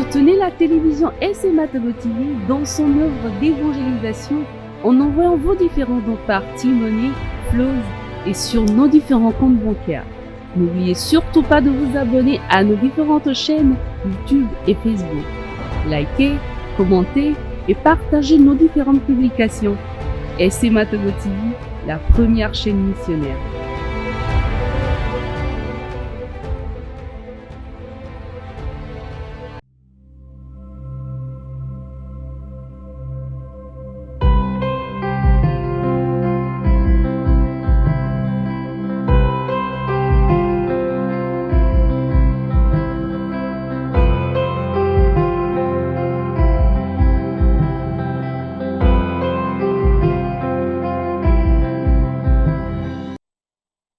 Soutenez la télévision SMA-TV dans son œuvre d'évangélisation en envoyant vos différents dons par T-Money, Flows et sur nos différents comptes bancaires. N'oubliez surtout pas de vous abonner à nos différentes chaînes YouTube et Facebook. Likez, commentez et partagez nos différentes publications. SMA-TV, la première chaîne missionnaire.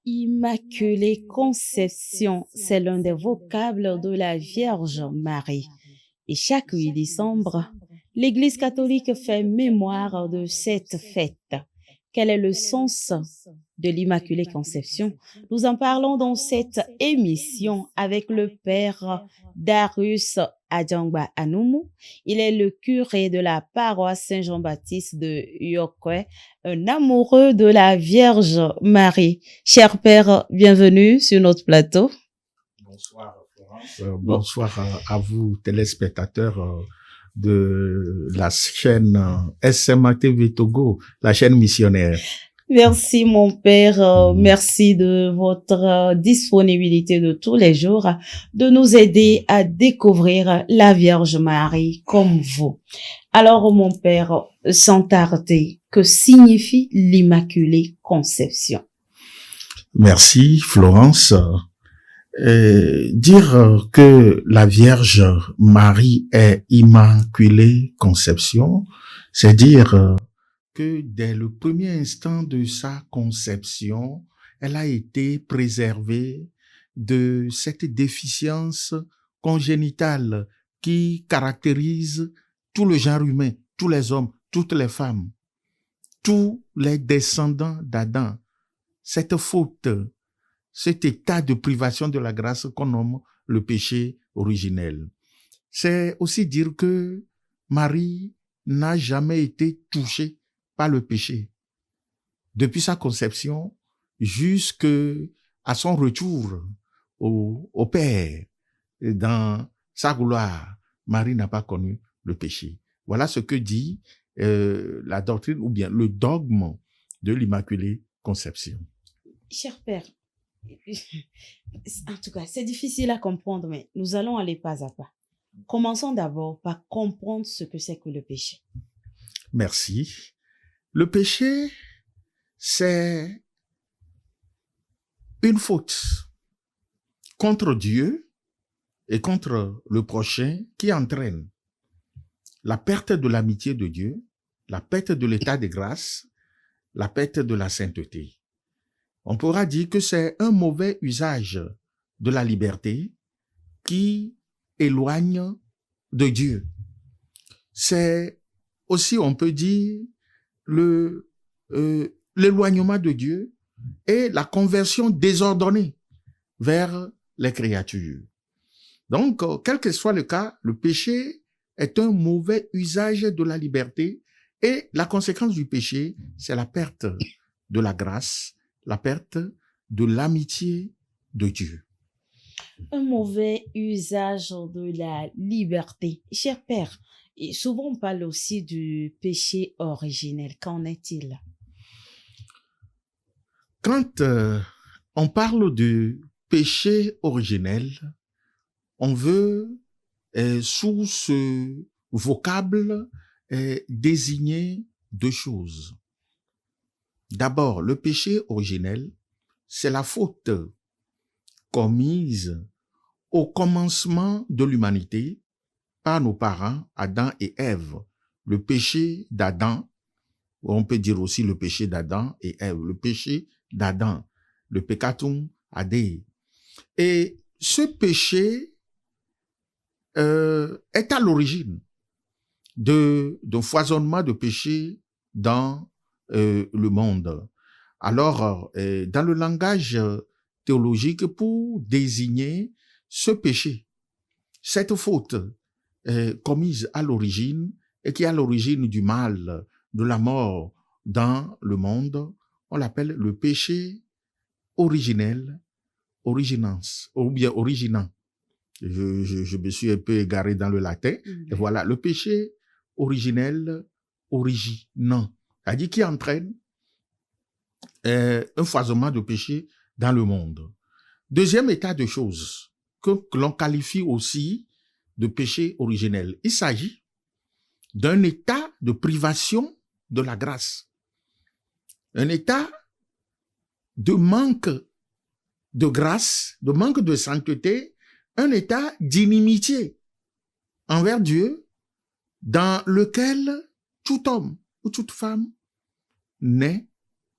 Immaculée Conception, c'est l'un des vocables de la Vierge Marie. Et chaque 8 décembre, l'Église catholique fait mémoire de cette fête. Quel est le sens de l'Immaculée Conception? Nous en parlons dans cette émission avec le Père Darius Adjangba Anoumou. Il est le curé de la paroisse Saint-Jean-Baptiste de Yokwe, un amoureux de la Vierge Marie. Cher Père, bienvenue sur notre plateau. Bonsoir Florence. Bonsoir à vous téléspectateurs de la chaîne SMA-TV Togo, la chaîne missionnaire. Merci mon père, merci de votre disponibilité de tous les jours, de nous aider à découvrir la Vierge Marie comme vous. Alors mon père, sans tarder, que signifie l'Immaculée Conception? Merci Florence. Dire que la Vierge Marie est Immaculée Conception, c'est dire que dès le premier instant de sa conception, elle a été préservée de cette déficience congénitale qui caractérise tout le genre humain, tous les hommes, toutes les femmes, tous les descendants d'Adam. Cette faute, cet état de privation de la grâce qu'on nomme le péché originel. C'est aussi dire que Marie n'a jamais été touchée par le péché. Depuis sa conception jusqu'à son retour au Père dans sa gloire, Marie n'a pas connu le péché. Voilà ce que dit la doctrine ou bien le dogme de l'Immaculée Conception. Cher Père, en tout cas, c'est difficile à comprendre, mais nous allons aller pas à pas. Commençons d'abord par comprendre ce que c'est que le péché. Merci. Le péché, c'est une faute contre Dieu et contre le prochain qui entraîne la perte de l'amitié de Dieu, la perte de l'état de grâce, la perte de la sainteté. On pourra dire que c'est un mauvais usage de la liberté qui éloigne de Dieu. C'est aussi, on peut dire, l'éloignement de Dieu et la conversion désordonnée vers les créatures. Donc, quel que soit le cas, le péché est un mauvais usage de la liberté et la conséquence du péché, c'est la perte de la grâce, la perte de l'amitié de Dieu. Un mauvais usage de la liberté. Cher Père, et souvent on parle aussi du péché originel. Qu'en est-il? Quand on parle du péché originel, on veut sous ce vocable désigner deux choses. D'abord, le péché originel, c'est la faute commise au commencement de l'humanité par nos parents, Adam et Ève. Le péché d'Adam, on peut dire aussi le péché d'Adam et Ève, le péché d'Adam, le peccatum ade. Et ce péché est à l'origine d'un foisonnement de péchés dans le monde. Alors, dans le langage théologique, pour désigner ce péché, cette faute commise à l'origine et qui est à l'origine du mal, de la mort dans le monde, on l'appelle le péché originel, originance, ou bien originant. Je me suis un peu égaré dans le latin. Et voilà, le péché originel, originant. C'est-à-dire qui entraîne un foisonnement de péché dans le monde. Deuxième état de choses que l'on qualifie aussi de péché originel. Il s'agit d'un état de privation de la grâce. Un état de manque de grâce, de manque de sainteté, un état d'inimitié envers Dieu dans lequel tout homme ou toute femme naît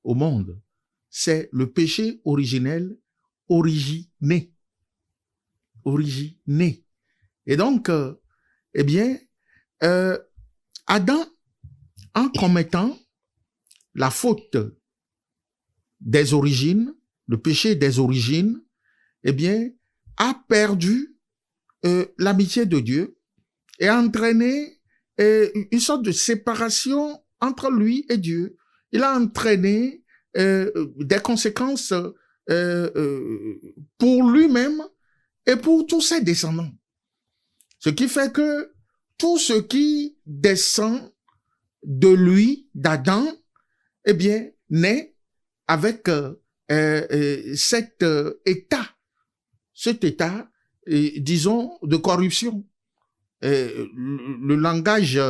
au monde. C'est le péché originel originé. Originé. Et donc, Adam, en commettant la faute des origines, le péché des origines, a perdu l'amitié de Dieu et a entraîné une sorte de séparation entre lui et Dieu. Il a entraîné des conséquences pour lui-même et pour tous ses descendants. Ce qui fait que tout ce qui descend de lui, d'Adam, naît avec cet état, disons, de corruption. Le langage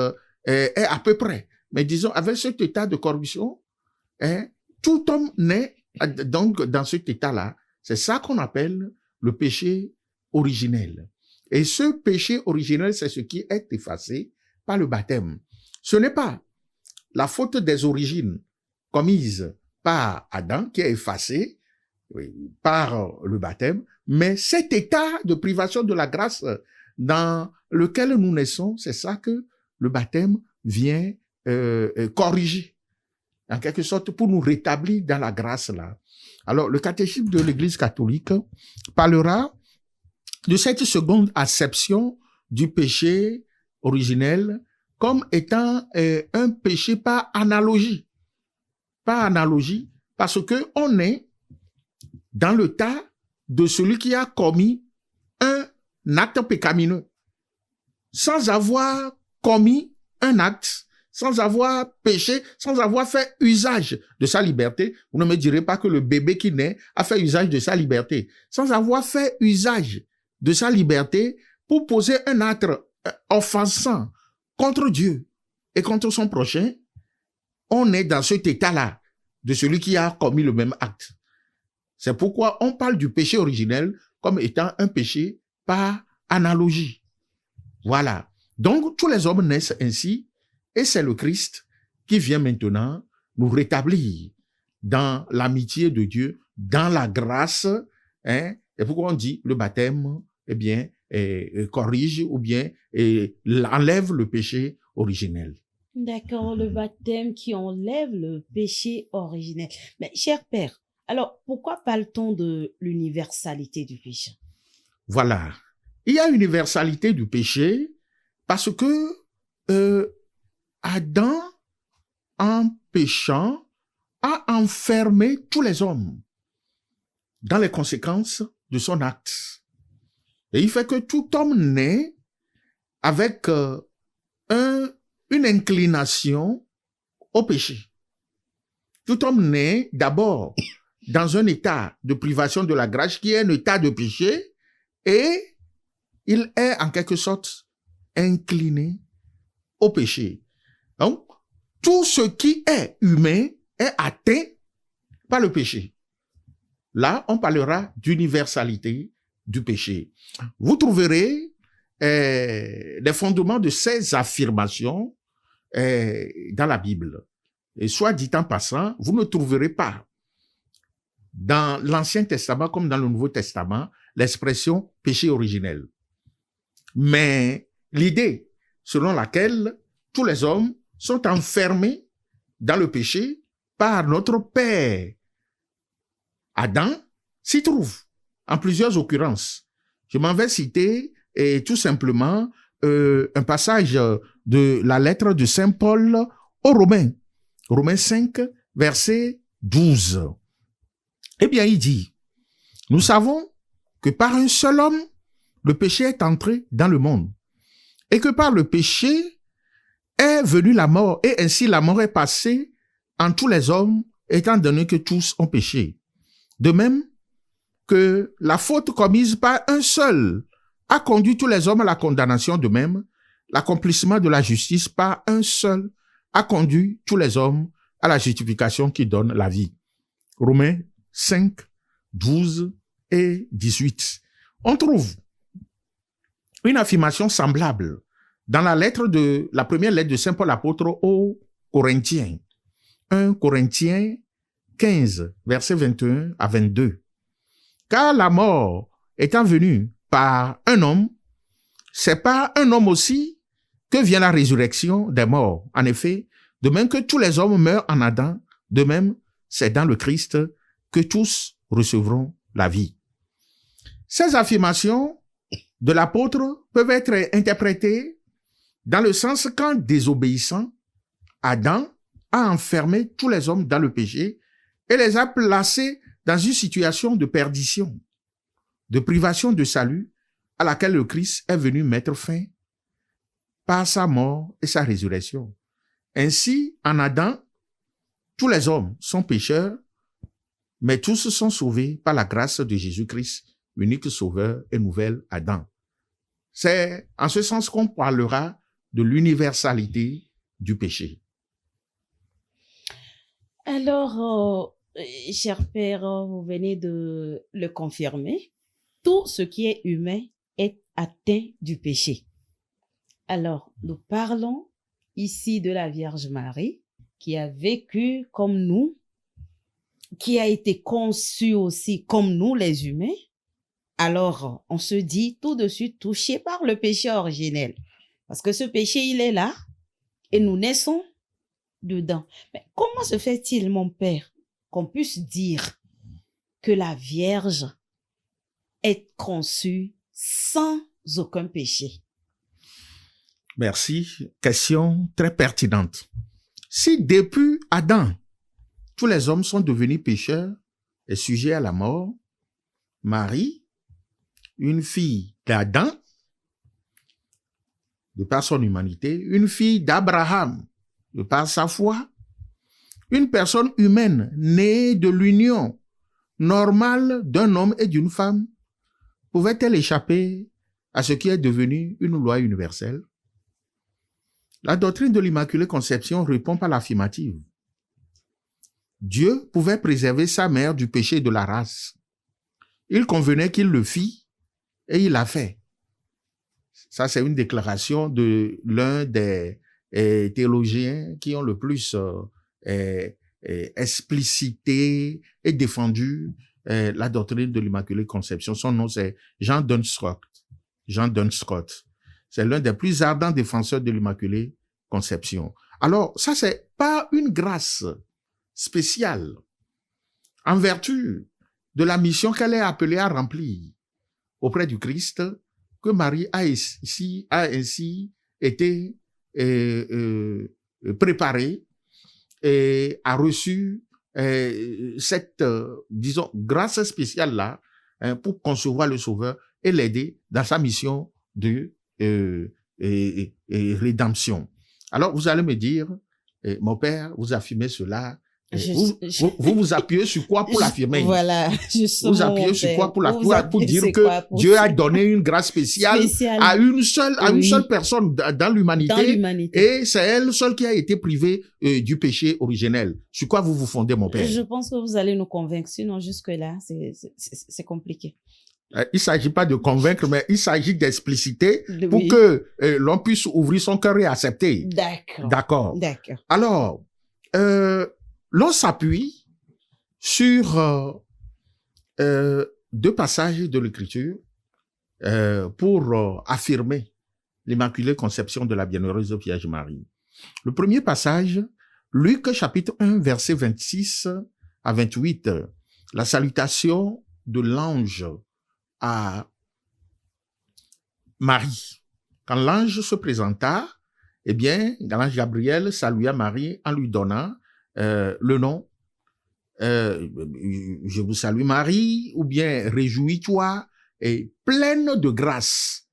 est à peu près, mais disons, avec cet état de corruption, tout homme naît donc dans cet état-là. C'est ça qu'on appelle le péché originel. Et ce péché originel, c'est ce qui est effacé par le baptême. Ce n'est pas la faute des origines commise par Adam qui est effacée par le baptême, mais cet état de privation de la grâce dans lequel nous naissons, c'est ça que le baptême vient corriger, en quelque sorte, pour nous rétablir dans la grâce là. Alors, le catéchisme de l'Église catholique parlera de cette seconde acception du péché originel comme étant un péché par analogie. Par analogie, parce que on est dans le tas de celui qui a commis un acte pécamineux, sans avoir commis un acte, sans avoir péché, sans avoir fait usage de sa liberté. Vous ne me direz pas que le bébé qui naît a fait usage de sa liberté. Sans avoir fait usage de sa liberté pour poser un acte offensant contre Dieu et contre son prochain, on est dans cet état-là de celui qui a commis le même acte. C'est pourquoi on parle du péché originel comme étant un péché par analogie. Voilà. Donc, tous les hommes naissent ainsi, et c'est le Christ qui vient maintenant nous rétablir dans l'amitié de Dieu, dans la grâce, et pourquoi on dit le baptême, corrige ou bien enlève le péché originel. D'accord, le baptême qui enlève le péché originel. Mais, cher Père, alors pourquoi parle-t-on de l'universalité du péché? Voilà. Il y a universalité du péché parce que Adam, en péchant, a enfermé tous les hommes dans les conséquences de son acte. Et il fait que tout homme naît avec une inclination au péché. Tout homme naît d'abord dans un état de privation de la grâce qui est un état de péché et il est en quelque sorte incliné au péché. Donc, tout ce qui est humain est atteint par le péché. Là, on parlera d'universalité du péché. Vous trouverez les fondements de ces affirmations dans la Bible. Et soit dit en passant, vous ne trouverez pas dans l'Ancien Testament comme dans le Nouveau Testament l'expression péché originel. Mais l'idée selon laquelle tous les hommes sont enfermés dans le péché par notre Père Adam s'y trouve en plusieurs occurrences. Je m'en vais citer tout simplement un passage de la lettre de Saint Paul aux Romains. Romains 5, verset 12. Eh bien, il dit, nous savons que par un seul homme, le péché est entré dans le monde, et que par le péché est venue la mort, et ainsi la mort est passée en tous les hommes, étant donné que tous ont péché. De même que la faute commise par un seul a conduit tous les hommes à la condamnation, de même, l'accomplissement de la justice par un seul a conduit tous les hommes à la justification qui donne la vie. Romains 5, 12 et 18. On trouve une affirmation semblable dans la première lettre de Saint Paul apôtre aux Corinthiens. 1 Corinthiens 15, versets 21 à 22. Car la mort étant venue par un homme, c'est par un homme aussi que vient la résurrection des morts. En effet, de même que tous les hommes meurent en Adam, de même, c'est dans le Christ que tous recevront la vie. Ces affirmations de l'apôtre peuvent être interprétées dans le sens qu'en désobéissant, Adam a enfermé tous les hommes dans le péché et les a placés dans une situation de perdition, de privation de salut à laquelle le Christ est venu mettre fin par sa mort et sa résurrection. Ainsi, en Adam, tous les hommes sont pécheurs, mais tous sont sauvés par la grâce de Jésus-Christ, unique sauveur et nouvel Adam. C'est en ce sens qu'on parlera de l'universalité du péché. Alors, cher Père, vous venez de le confirmer. Tout ce qui est humain est atteint du péché. Alors, nous parlons ici de la Vierge Marie, qui a vécu comme nous, qui a été conçue aussi comme nous, les humains. Alors, on se dit tout de suite touché par le péché originel. Parce que ce péché, il est là et nous naissons dedans. Mais comment se fait-il, mon Père, qu'on puisse dire que la Vierge est conçue sans aucun péché? Merci. Question très pertinente. Si depuis Adam, tous les hommes sont devenus pécheurs et sujets à la mort, Marie, une fille d'Adam, de par son humanité, une fille d'Abraham, de par sa foi, une personne humaine née de l'union normale d'un homme et d'une femme, pouvait-elle échapper à ce qui est devenu une loi universelle? La doctrine de l'Immaculée Conception répond par l'affirmative. Dieu pouvait préserver sa mère du péché de la race. Il convenait qu'il le fît et il l'a fait. Ça, c'est une déclaration de l'un des théologiens qui ont le plus explicité et défendu la doctrine de l'Immaculée Conception. Son nom, c'est Jean Duns Scotus. C'est l'un des plus ardents défenseurs de l'Immaculée Conception. Alors, ça, c'est pas une grâce spéciale en vertu de la mission qu'elle est appelée à remplir auprès du Christ, que Marie a ainsi été préparée et a reçu cette, disons, grâce spéciale-là pour concevoir le Sauveur et l'aider dans sa mission de rédemption. Alors, vous allez me dire, mon père, vous affirmez cela. Vous appuyez sur quoi pour l'affirmer? Voilà, justement. Vous appuyez sur quoi pour dire que Dieu a donné une grâce spéciale à une seule personne dans l'humanité, et c'est elle seule qui a été privée du péché originel. Sur quoi vous vous fondez, mon père? Je pense que vous allez nous convaincre, sinon jusque-là, c'est compliqué. Il ne s'agit pas de convaincre, mais il s'agit d'expliciter pour que l'on puisse ouvrir son cœur et accepter. D'accord. Alors, l'on s'appuie sur deux passages de l'Écriture pour affirmer l'Immaculée Conception de la Bienheureuse Vierge Marie. Le premier passage, Luc chapitre 1, verset 26 à 28, la salutation de l'ange à Marie. quand l'ange se présenta, eh bien, l'ange Gabriel salua Marie en lui donnant le nom. Je vous salue Marie, ou bien réjouis-toi, et pleine de grâce.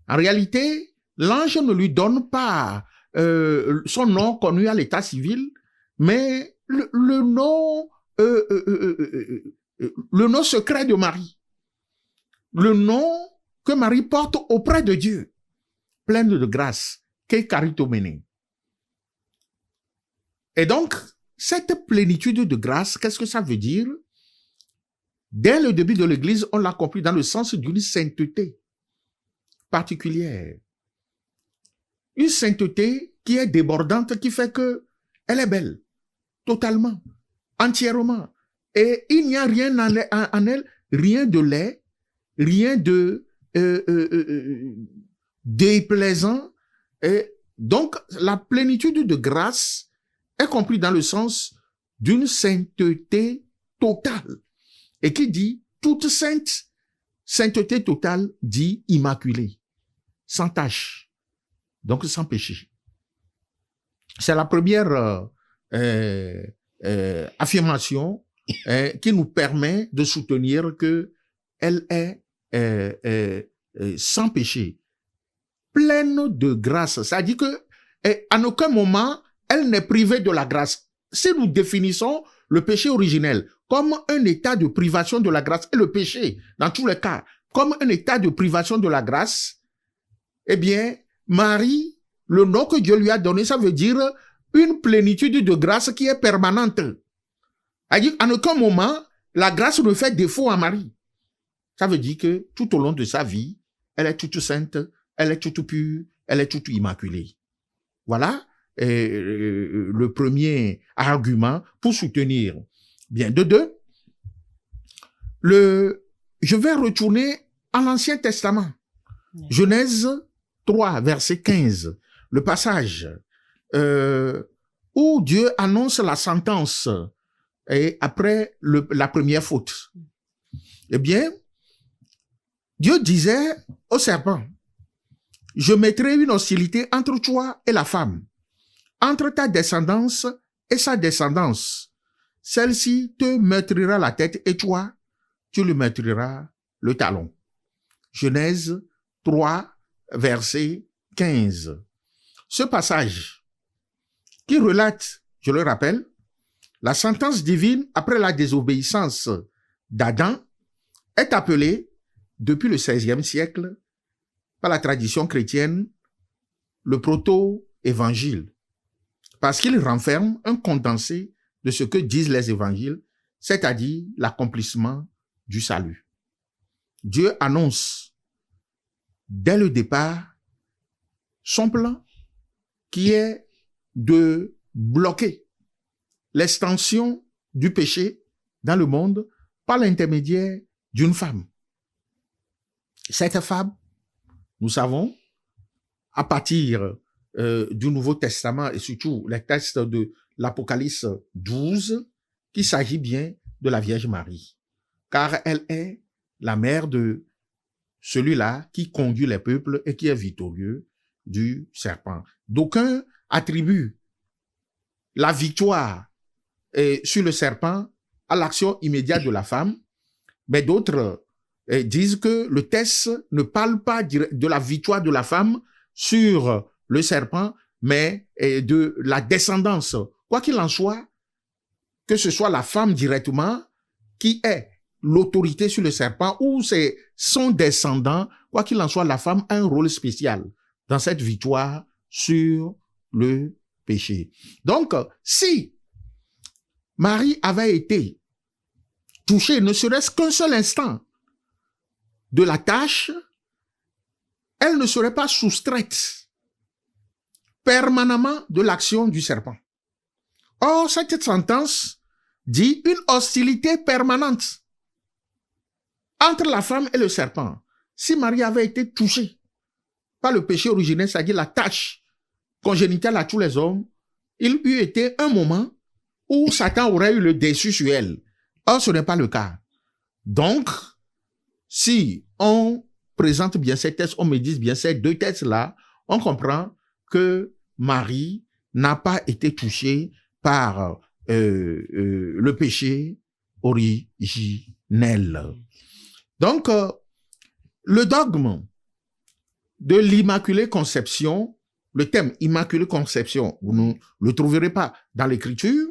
En réalité, l'ange ne lui donne pas son nom connu à l'état civil, mais le nom secret de Marie. Le nom que Marie porte auprès de Dieu, pleine de grâce, qu'est Caritomene. Et donc, cette plénitude de grâce, qu'est-ce que ça veut dire? Dès le début de l'Église, on l'a compris dans le sens d'une sainteté particulière. Une sainteté qui est débordante, qui fait que elle est belle, totalement, entièrement. Et il n'y a rien en elle, rien de laid, rien de déplaisant. Et donc, la plénitude de grâce est comprise dans le sens d'une sainteté totale. Et qui dit toute sainte, sainteté totale dit immaculée, sans tache, donc sans péché. C'est la première affirmation qui nous permet de soutenir que elle est sans péché, pleine de grâce. Ça dit que en aucun moment elle n'est privée de la grâce. Si nous définissons le péché originel comme un état de privation de la grâce, et le péché, dans tous les cas, comme un état de privation de la grâce, eh bien, Marie, le nom que Dieu lui a donné, ça veut dire une plénitude de grâce qui est permanente. C'est-à-dire, en aucun moment, la grâce ne fait défaut à Marie. Ça veut dire que tout au long de sa vie, elle est toute sainte, elle est toute pure, elle est toute immaculée. Voilà le premier argument pour soutenir. Bien, de deux, je vais retourner à l'Ancien Testament. Genèse 3, verset 15, le passage où Dieu annonce la sentence et après la première faute. Eh bien, Dieu disait au serpent, « Je mettrai une hostilité entre toi et la femme, entre ta descendance et sa descendance. Celle-ci te meurtrira la tête et toi, tu lui meurtriras le talon. » Genèse 3, verset 15. Ce passage qui relate, je le rappelle, la sentence divine après la désobéissance d'Adam est appelée, depuis le XVIe siècle, par la tradition chrétienne, le proto-évangile, parce qu'il renferme un condensé de ce que disent les évangiles, c'est-à-dire l'accomplissement du salut. Dieu annonce dès le départ son plan qui est de bloquer l'extension du péché dans le monde par l'intermédiaire d'une femme. Cette femme, nous savons, à partir du Nouveau Testament et surtout les textes de l'Apocalypse 12, qu'il s'agit bien de la Vierge Marie, car elle est la mère de celui-là qui conduit les peuples et qui est victorieux du serpent. D'aucuns attribuent la victoire sur le serpent à l'action immédiate de la femme, mais d'autres disent que le texte ne parle pas de la victoire de la femme sur le serpent, mais de la descendance. Quoi qu'il en soit, que ce soit la femme directement qui est l'autorité sur le serpent ou c'est son descendant, quoi qu'il en soit, la femme a un rôle spécial dans cette victoire sur le péché. Donc, si Marie avait été touchée, ne serait-ce qu'un seul instant, de la tâche, elle ne serait pas soustraite permanemment de l'action du serpent. Or, cette sentence dit une hostilité permanente entre la femme et le serpent. Si Marie avait été touchée par le péché originel, c'est-à-dire la tâche congénitale à tous les hommes, il eût été un moment où Satan aurait eu le dessus sur elle. Or, ce n'est pas le cas. Donc, si on présente bien ces textes, on médite bien ces deux textes-là, on comprend que Marie n'a pas été touchée par le péché originel. Donc, le dogme de l'Immaculée Conception, le thème Immaculée Conception, vous ne le trouverez pas dans l'Écriture,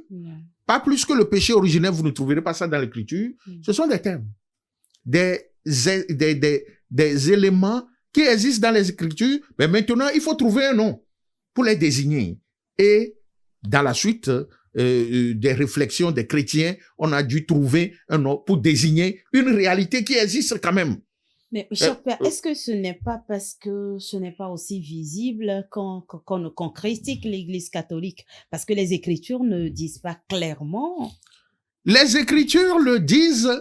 pas plus que le péché originel, vous ne trouverez pas ça dans l'Écriture. Ce sont des thèmes, des éléments qui existent dans les Écritures, mais maintenant, il faut trouver un nom pour les désigner. Et dans la suite des réflexions des chrétiens, on a dû trouver un nom pour désigner une réalité qui existe quand même. Mais, cher Père, est-ce que ce n'est pas parce que ce n'est pas aussi visible qu'on critique l'Église catholique? Parce que les Écritures ne disent pas clairement. Les Écritures le disent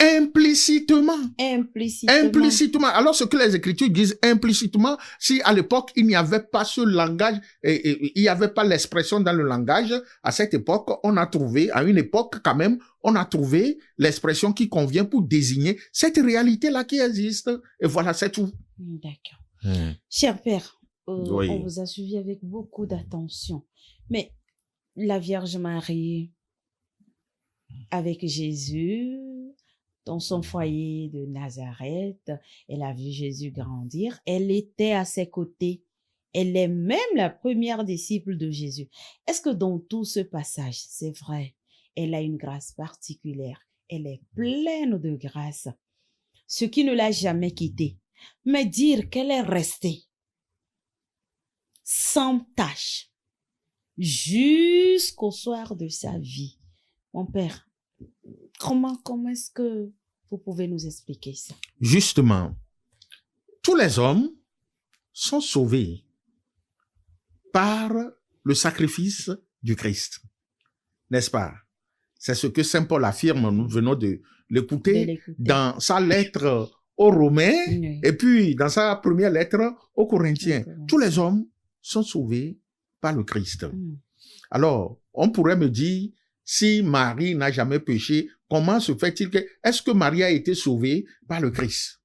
implicitement. Implicitement. Alors, ce que les Écritures disent implicitement, si à l'époque, il n'y avait pas ce langage, il n'y avait pas l'expression dans le langage, à cette époque, on a trouvé, à une époque quand même, on a trouvé l'expression qui convient pour désigner cette réalité-là qui existe. Et voilà, c'est tout. D'accord. Cher Père, oui. On vous a suivi avec beaucoup d'attention. Mais la Vierge Marie, avec Jésus, dans son foyer de Nazareth, elle a vu Jésus grandir. Elle était à ses côtés. Elle est même la première disciple de Jésus. Est-ce que dans tout ce passage, c'est vrai, elle a une grâce particulière. Elle est pleine de grâce. Ce qui ne l'a jamais quittée. Mais dire qu'elle est restée sans tâche jusqu'au soir de sa vie. Mon Père, comment est-ce que vous pouvez nous expliquer ça? Justement, tous les hommes sont sauvés par le sacrifice du Christ. N'est-ce pas? C'est ce que Saint Paul affirme, nous venons de l'écouter dans sa lettre aux Romains et puis dans sa première lettre aux Corinthiens. Tous les hommes sont sauvés par le Christ. Alors, on pourrait me dire, si Marie n'a jamais péché, comment se fait-il que... Est-ce que Marie a été sauvée par le Christ?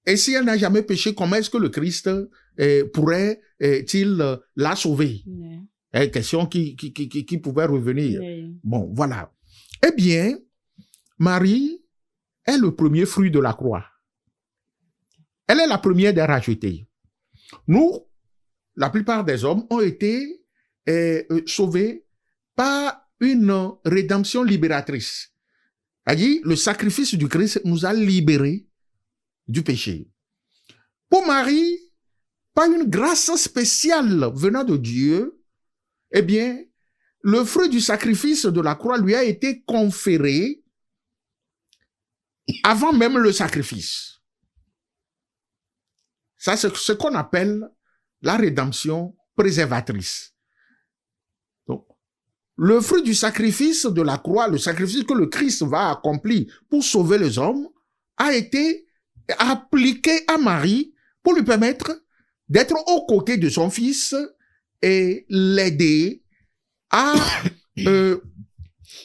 Et si elle n'a jamais péché, comment est-ce que le Christ pourrait-il la sauver? Question qui pouvait revenir. Bon, voilà. Eh bien, Marie est le premier fruit de la croix. Elle est la première des rachetés. Nous, la plupart des hommes ont été sauvés par une rédemption libératrice. C'est-à-dire, le sacrifice du Christ nous a libérés du péché. Pour Marie, par une grâce spéciale venant de Dieu, eh bien, le fruit du sacrifice de la croix lui a été conféré avant même le sacrifice. Ça, c'est ce qu'on appelle la rédemption préservatrice. Donc, le fruit du sacrifice de la croix, le sacrifice que le Christ va accomplir pour sauver les hommes, a été appliqué à Marie pour lui permettre d'être aux côtés de son fils et l'aider à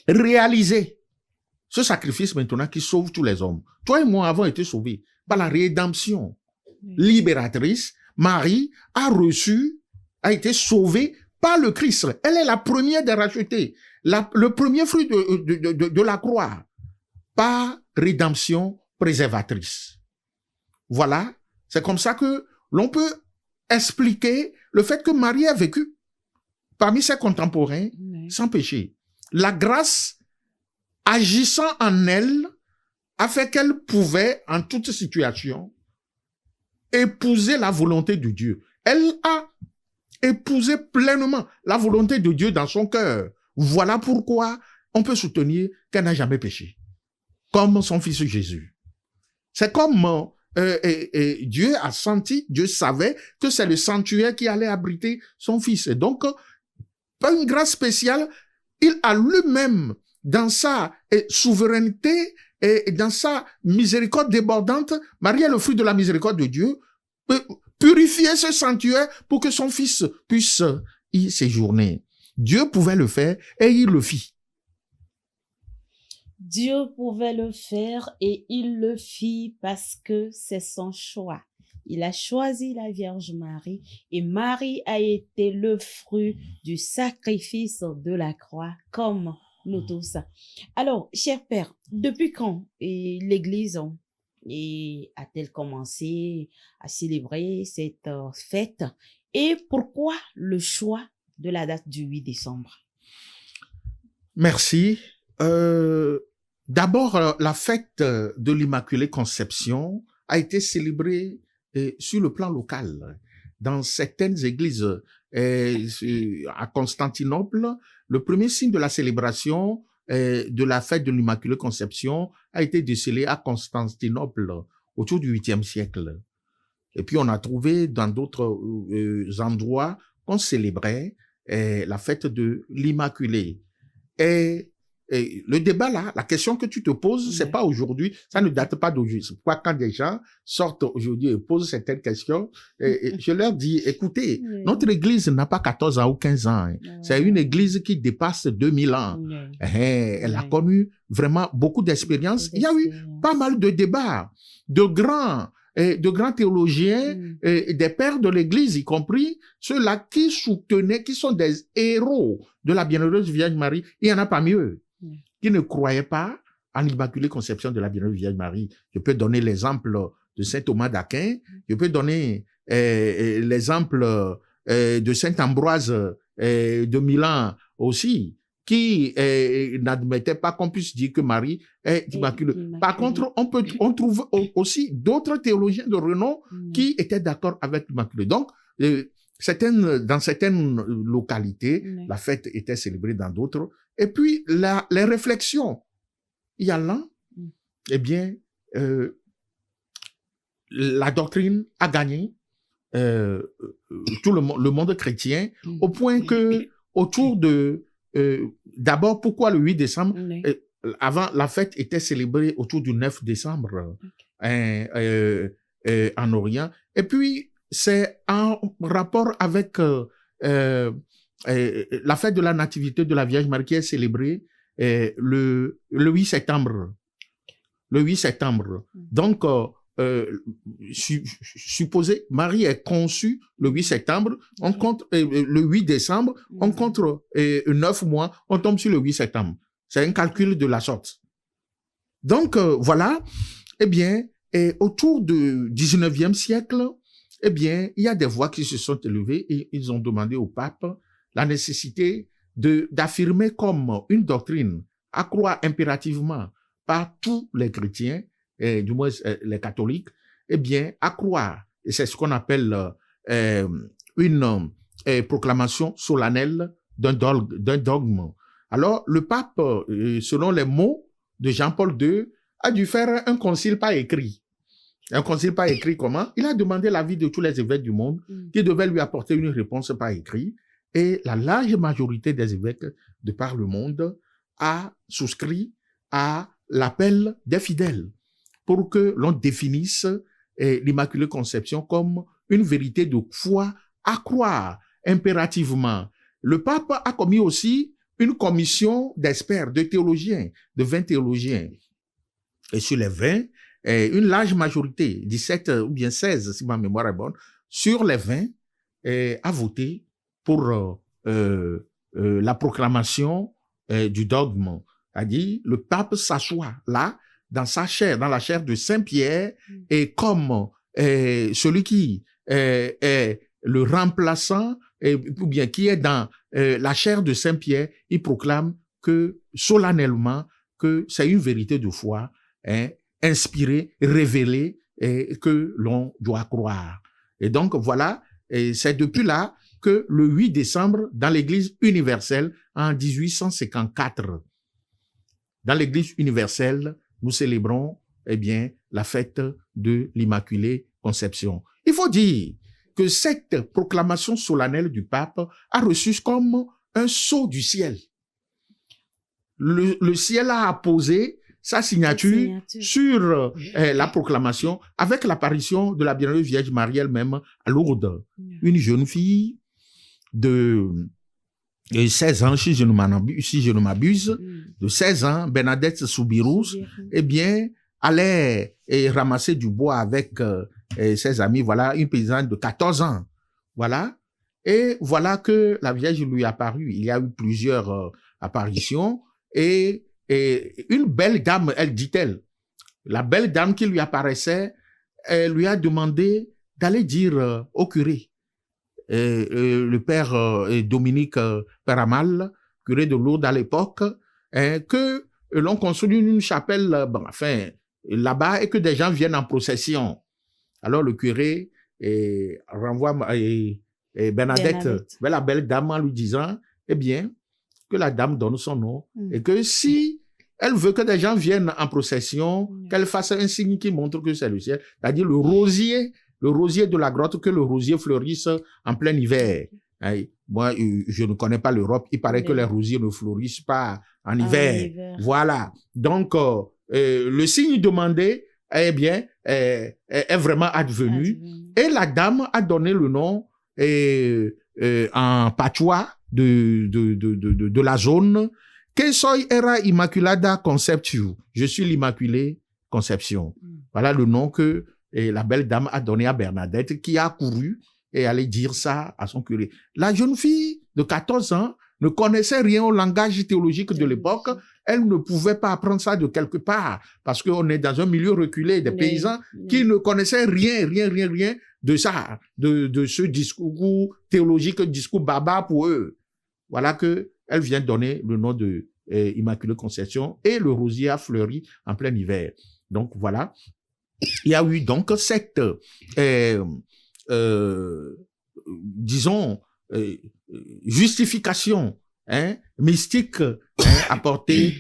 réaliser ce sacrifice maintenant qui sauve tous les hommes. Toi et moi avons été sauvés par la rédemption libératrice. Marie a été sauvée par le Christ. Elle est la première des rachetés, le premier fruit de la croix, par rédemption préservatrice. Voilà, c'est comme ça que l'on peut expliquer le fait que Marie a vécu parmi ses contemporains sans péché. La grâce agissant en elle a fait qu'elle pouvait, en toute situation, épouser la volonté de Dieu. Elle a épousé pleinement la volonté de Dieu dans son cœur. Voilà pourquoi on peut soutenir qu'elle n'a jamais péché, comme son fils Jésus. C'est comme Dieu a senti, Dieu savait que c'est le sanctuaire qui allait abriter son fils. Et donc, par une grâce spéciale, il a lui-même, dans sa souveraineté et dans sa miséricorde débordante, Marie est le fruit de la miséricorde de Dieu, purifier ce sanctuaire pour que son fils puisse y séjourner. Dieu pouvait le faire et il le fit. Dieu pouvait le faire et il le fit parce que c'est son choix. Il a choisi la Vierge Marie et Marie a été le fruit du sacrifice de la croix, comme nous tous. Alors, cher Père, depuis quand l'Église a-t-elle commencé à célébrer cette fête et pourquoi le choix de la date du 8 décembre? Merci. D'abord, la fête de l'Immaculée Conception a été célébrée sur le plan local. Dans certaines églises, à Constantinople, le premier signe de la célébration de la fête de l'Immaculée Conception a été décelé à Constantinople autour du 8e siècle. Et puis, on a trouvé dans d'autres endroits qu'on célébrait la fête de l'Immaculée. Et le débat là, la question que tu te poses, c'est pas aujourd'hui, ça ne date pas d'aujourd'hui. C'est pourquoi quand des gens sortent aujourd'hui et posent certaines questions, je leur dis, écoutez, notre église n'a pas 14 ans ou 15 ans. Hein. C'est une église qui dépasse 2000 ans. Elle a connu vraiment beaucoup d'expériences. Il y a eu pas mal de débats, de grands théologiens, des pères de l'Église, y compris ceux-là qui soutenaient, qui sont des héros de la bienheureuse Vierge Marie. Il y en a pas mieux, qui ne croyaient pas en l'Immaculée Conception de la bienheureuse Vierge Marie. Je peux donner l'exemple de saint Thomas d'Aquin, je peux donner l'exemple de saint Ambroise de Milan aussi, qui n'admettait pas qu'on puisse dire que Marie est immaculée. Par contre, on trouve aussi d'autres théologiens de renom qui étaient d'accord avec l'Immaculée. Donc, dans certaines localités, la fête était célébrée dans d'autres. Et puis, les réflexions y allant, eh bien, la doctrine a gagné tout le monde chrétien, au point que autour de d'abord, pourquoi le 8 décembre? Avant, la fête était célébrée autour du 9 décembre en Orient. Et puis, c'est en rapport avec la fête de la Nativité de la Vierge Marie qui est célébrée le 8 septembre. Le 8 septembre. Donc, supposez, Marie est conçue le 8 septembre, on compte le 8 décembre, on compte 9 mois, on tombe sur le 8 septembre. C'est un calcul de la sorte. Donc, voilà, eh bien, autour du 19e siècle, eh bien, il y a des voix qui se sont élevées et ils ont demandé au pape la nécessité d'affirmer comme une doctrine à croire impérativement par tous les chrétiens, du moins les catholiques, eh bien, à croire. Et c'est ce qu'on appelle une proclamation solennelle d'un dogme. Alors, le pape, selon les mots de Jean-Paul II, a dû faire un concile par écrit. Un concile par écrit comment? Il a demandé l'avis de tous les évêques du monde qui devaient lui apporter une réponse par écrit. Et la large majorité des évêques de par le monde a souscrit à l'appel des fidèles pour que l'on définisse l'Immaculée Conception comme une vérité de foi à croire impérativement. Le pape a commis aussi une commission d'experts, de théologiens, de 20 théologiens. Et sur les 20, une large majorité, 17 ou bien 16, si ma mémoire est bonne, sur les 20, a voté pour la proclamation du dogme. C'est-à-dire, le pape s'assoit là, dans sa chair, dans la chair de Saint-Pierre, et comme celui qui est le remplaçant, ou bien qui est dans la chair de Saint-Pierre, il proclame que solennellement que c'est une vérité de foi, inspirée, révélée, et que l'on doit croire. Et donc voilà, et c'est depuis là que le 8 décembre, dans l'Église universelle, en 1854, dans l'Église universelle, nous célébrons, eh bien, la fête de l'Immaculée Conception. Il faut dire que cette proclamation solennelle du pape a reçu comme un sceau du ciel. Le ciel a apposé sa signature sur la proclamation avec l'apparition de la bienheureuse Vierge Marie elle-même à Lourdes. Une jeune fille de 16 ans, si je ne m'abuse, de 16 ans, Bernadette Soubirous, eh bien, allait ramasser du bois avec ses amis, voilà, une paysanne de 14 ans, voilà, et voilà que la Vierge lui apparut. Il y a eu plusieurs apparitions, et une belle dame, elle dit-elle, la belle dame qui lui apparaissait, elle lui a demandé d'aller dire au curé, le père Dominique Peramal, curé de Lourdes à l'époque, que l'on construit une chapelle là-bas et que des gens viennent en procession. Alors le curé renvoie Bernadette vers la belle dame en lui disant, eh bien, que la dame donne son nom et que si elle veut que des gens viennent en procession, qu'elle fasse un signe qui montre que c'est le ciel, c'est-à-dire le rosier de la grotte, que le rosier fleurisse en plein hiver. Moi, je ne connais pas l'Europe. Il paraît que les rosiers ne fleurissent pas en hiver. Voilà. Donc, le signe demandé, eh bien, est vraiment advenu. Et la dame a donné le nom en patois de la zone. Que soy era Immaculada Conceptio. Je suis l'Immaculée Conception. Voilà le nom que la belle dame a donné à Bernadette, qui a couru et allait dire ça à son curé. La jeune fille de 14 ans ne connaissait rien au langage théologique de l'époque. Elle ne pouvait pas apprendre ça de quelque part, parce qu'on est dans un milieu reculé des paysans qui ne connaissaient rien de ça, de ce discours théologique, discours baba pour eux. Voilà que elle vient donner le nom de Immaculée Conception, et le rosier a fleuri en plein hiver. Donc voilà. Il y a eu donc cette, disons, justification mystique apportée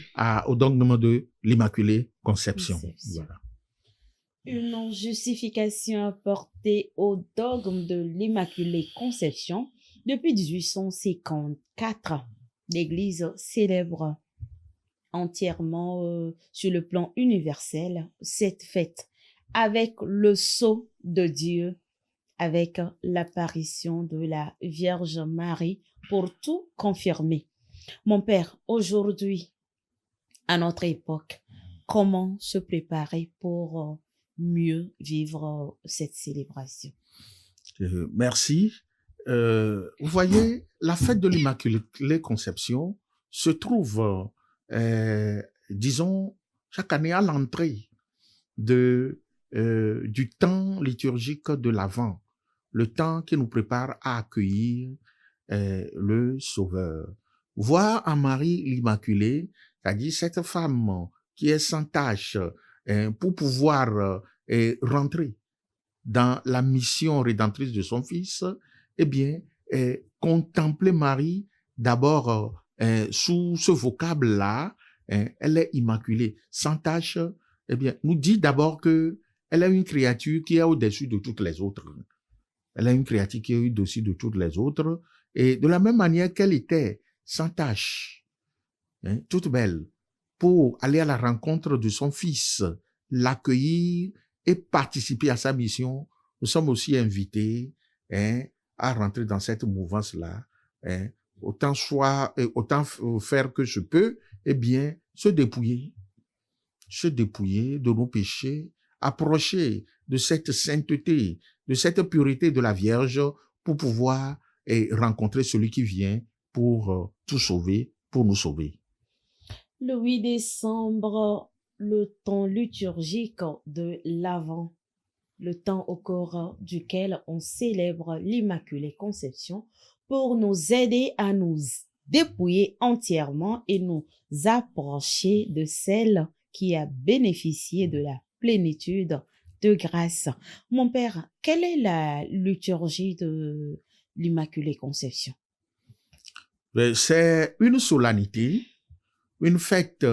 au dogme de l'Immaculée Conception. Voilà. Une justification apportée au dogme de l'Immaculée Conception. Depuis 1854, l'Église célèbre entièrement sur le plan universel cette fête, avec le sceau de Dieu, avec l'apparition de la Vierge Marie, pour tout confirmer. Mon père, aujourd'hui, à notre époque, comment se préparer pour mieux vivre cette célébration? Merci. Vous voyez, la fête de l'Immaculée Conception se trouve, disons, chaque année à l'entrée du temps liturgique de l'Avent, le temps qui nous prépare à accueillir le Sauveur. Voir en Marie l'Immaculée, c'est-à-dire cette femme qui est sans tache, pour pouvoir rentrer dans la mission rédemptrice de son Fils, eh bien, contempler Marie d'abord sous ce vocable-là, elle est immaculée, sans tache, eh bien, nous dit d'abord que elle est une créature qui est au-dessus de toutes les autres. Elle est une créature qui est au-dessus de toutes les autres, et de la même manière qu'elle était sans tache, toute belle, pour aller à la rencontre de son Fils, l'accueillir et participer à sa mission, nous sommes aussi invités à rentrer dans cette mouvance-là. Autant faire que je peux, eh bien, se dépouiller de nos péchés, approcher de cette sainteté, de cette pureté de la Vierge pour pouvoir rencontrer celui qui vient pour tout sauver, pour nous sauver. Le 8 décembre, le temps liturgique de l'Avent, le temps au cours duquel on célèbre l'Immaculée Conception pour nous aider à nous dépouiller entièrement et nous approcher de celle qui a bénéficié de la plénitude de grâce. Mon père, quelle est la liturgie de l'Immaculée Conception? C'est une solennité, une fête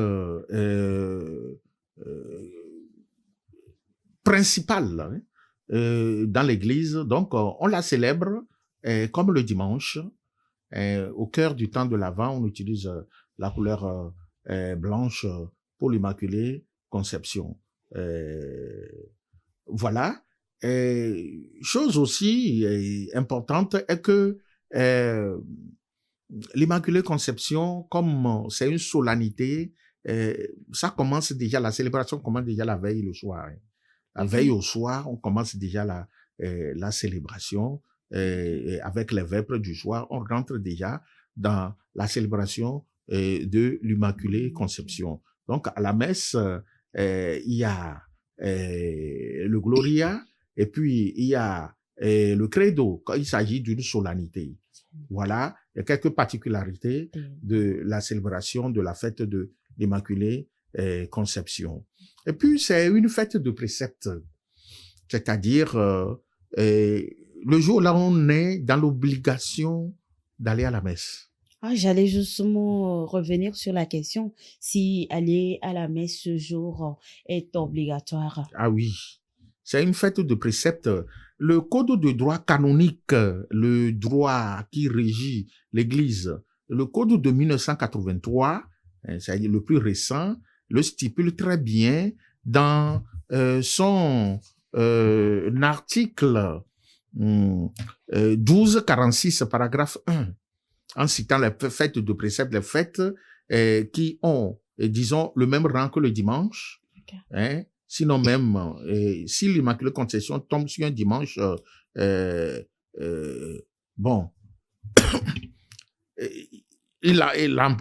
principale dans l'Église. Donc, on la célèbre comme le dimanche. Au cœur du temps de l'Avent, on utilise la couleur blanche pour l'Immaculée Conception. Voilà. Chose aussi importante est que l'Immaculée Conception, comme c'est une solennité, ça commence déjà, la célébration commence déjà la veille le soir. Hein. La veille au soir, on commence déjà la célébration avec les vêpres du soir. On rentre déjà dans la célébration de l'Immaculée Conception. Donc, à la messe, il y a le Gloria et puis il y a le Credo quand il s'agit d'une solennité. Voilà, il y a quelques particularités de la célébration de la fête de l'Immaculée Conception. Et puis, c'est une fête de préceptes, c'est-à-dire le jour là, on est dans l'obligation d'aller à la messe. Ah, j'allais justement revenir sur la question si aller à la messe ce jour est obligatoire. Ah oui, c'est une fête de préceptes. Le code de droit canonique, le droit qui régit l'Église, le code de 1983, c'est-à-dire le plus récent, le stipule très bien dans son article 1246, paragraphe 1, en citant les fêtes de préceptes, les fêtes qui ont, disons, le même rang que le dimanche, okay. Hein, sinon même, si l'Immaculée Conception tombe sur un dimanche, bon, il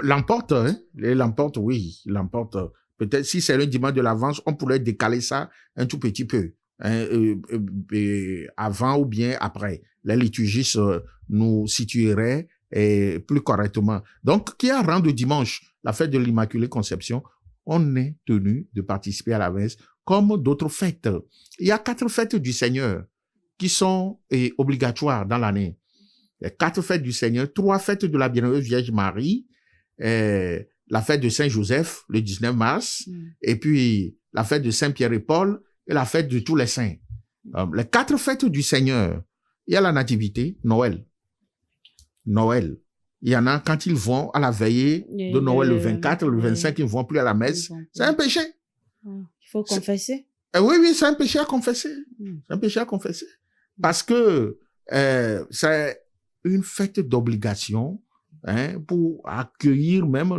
l'emporte, hein, il l'emporte, oui, il l'emporte. Peut-être si c'est le dimanche de l'Avance, on pourrait décaler ça un tout petit peu, hein, avant ou bien après. Les liturgistes nous situeraient plus correctement. Donc, qui a rang de dimanche, la fête de l'Immaculée Conception, on est tenu de participer à la messe comme d'autres fêtes. Il y a 4 fêtes du Seigneur qui sont obligatoires dans l'année. Les 4 fêtes du Seigneur, 3 fêtes de la Bienheureuse Vierge Marie, la fête de Saint-Joseph, le 19 mars, et puis la fête de Saint-Pierre et Paul, et la fête de tous les saints. Les 4 fêtes du Seigneur, il y a la Nativité, Noël. Noël. Il y en a quand ils vont à la veillée de Noël le 24, le 25, ils ne vont plus à la messe. C'est un péché. Il faut confesser. Oui, c'est un péché à confesser. C'est un péché à confesser. Parce que c'est une fête d'obligation, hein, pour accueillir même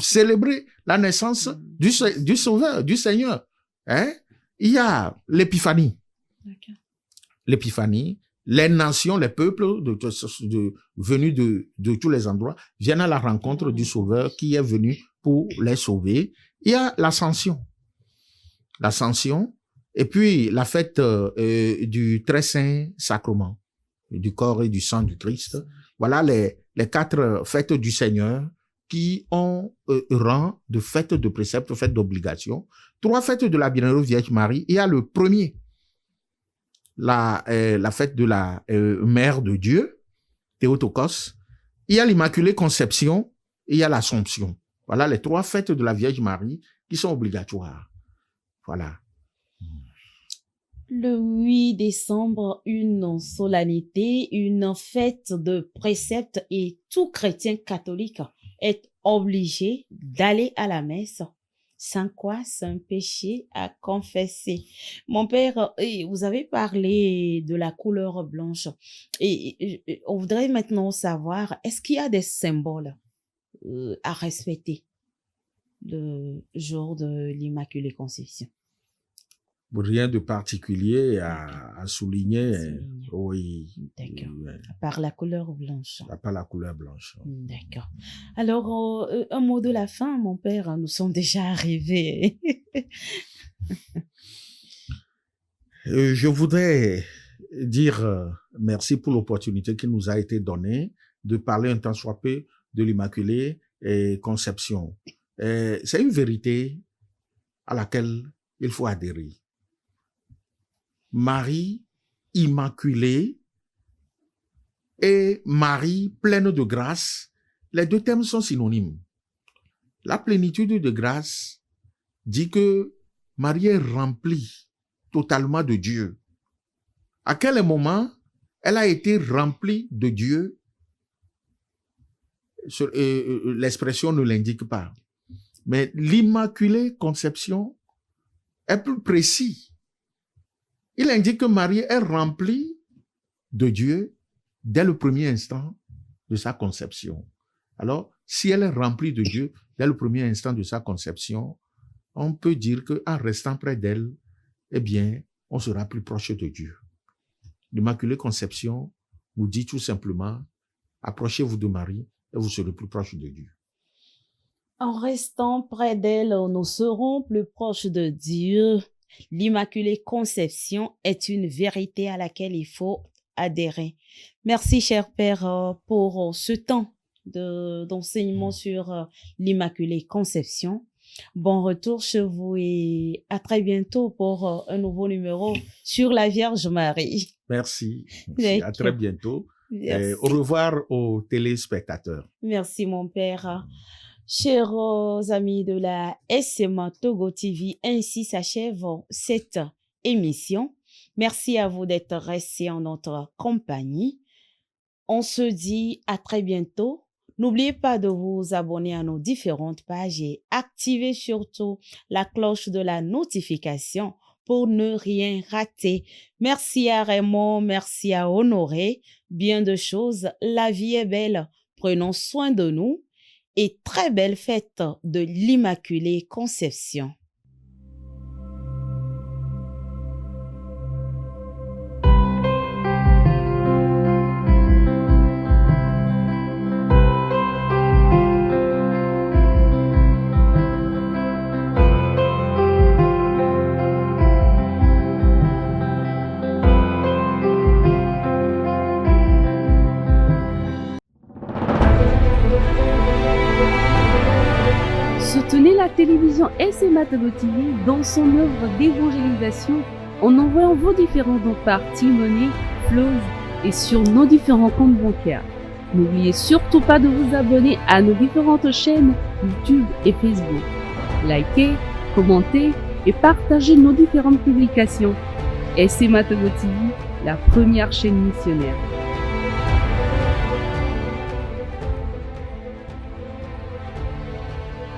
célébrer la naissance du Sauveur, du Seigneur. Hein. Il y a l'épiphanie. Okay. L'épiphanie. Les nations, les peuples venus de tous les endroits viennent à la rencontre du Sauveur qui est venu pour les sauver. Il y a l'Ascension. L'Ascension, et puis la fête du très saint sacrement, du corps et du sang du Christ. Voilà les 4 fêtes du Seigneur qui ont rang de fêtes de préceptes, fêtes d'obligation. 3 fêtes de la Bienheureuse Vierge Marie. Il y a le premier, la fête de la Mère de Dieu, Théotokos. Il y a l'Immaculée Conception et il y a l'Assomption. Voilà les 3 fêtes de la Vierge Marie qui sont obligatoires. Voilà. Le 8 décembre, une solennité, une fête de préceptes et tout chrétien catholique est obligé d'aller à la messe. Sans quoi, c'est un péché à confesser. Mon père, vous avez parlé de la couleur blanche. Et on voudrait maintenant savoir, est-ce qu'il y a des symboles à respecter le jour de l'Immaculée Conception? Rien de particulier à souligner. Oui. D'accord. À part la couleur blanche. À part la couleur blanche. D'accord. Alors, un mot de la fin, mon père, nous sommes déjà arrivés. Je voudrais dire merci pour l'opportunité qui nous a été donnée de parler un tant soit peu de l'Immaculée Conception. C'est une vérité à laquelle il faut adhérer. Marie immaculée et Marie pleine de grâce, les 2 termes sont synonymes. La plénitude de grâce dit que Marie est remplie totalement de Dieu. À quel moment elle a été remplie de Dieu? L'expression ne l'indique pas. Mais l'Immaculée Conception est plus précis. Il indique que Marie est remplie de Dieu dès le premier instant de sa conception. Alors, si elle est remplie de Dieu dès le premier instant de sa conception, on peut dire qu'en restant près d'elle, eh bien, on sera plus proche de Dieu. L'Immaculée Conception nous dit tout simplement, approchez-vous de Marie et vous serez plus proche de Dieu. En restant près d'elle, nous serons plus proches de Dieu. L'Immaculée Conception est une vérité à laquelle il faut adhérer. Merci, cher Père, pour ce temps d'enseignement sur l'Immaculée Conception. Bon retour chez vous et à très bientôt pour un nouveau numéro sur la Vierge Marie. Merci. À très bientôt. Merci. Au revoir aux téléspectateurs. Merci, mon Père. Chers amis de la SMA Togo TV, ainsi s'achève cette émission. Merci à vous d'être restés en notre compagnie. On se dit à très bientôt. N'oubliez pas de vous abonner à nos différentes pages et activez surtout la cloche de la notification pour ne rien rater. Merci à Raymond, merci à Honoré. Bien de choses, la vie est belle. Prenons soin de nous et très belle fête de l'Immaculée Conception. Soutenez la télévision SMA Togo TV dans son œuvre d'évangélisation en envoyant vos différents dons par T-Money, Flows et sur nos différents comptes bancaires. N'oubliez surtout pas de vous abonner à nos différentes chaînes YouTube et Facebook. Likez, commentez et partagez nos différentes publications. SMA Togo TV, la première chaîne missionnaire.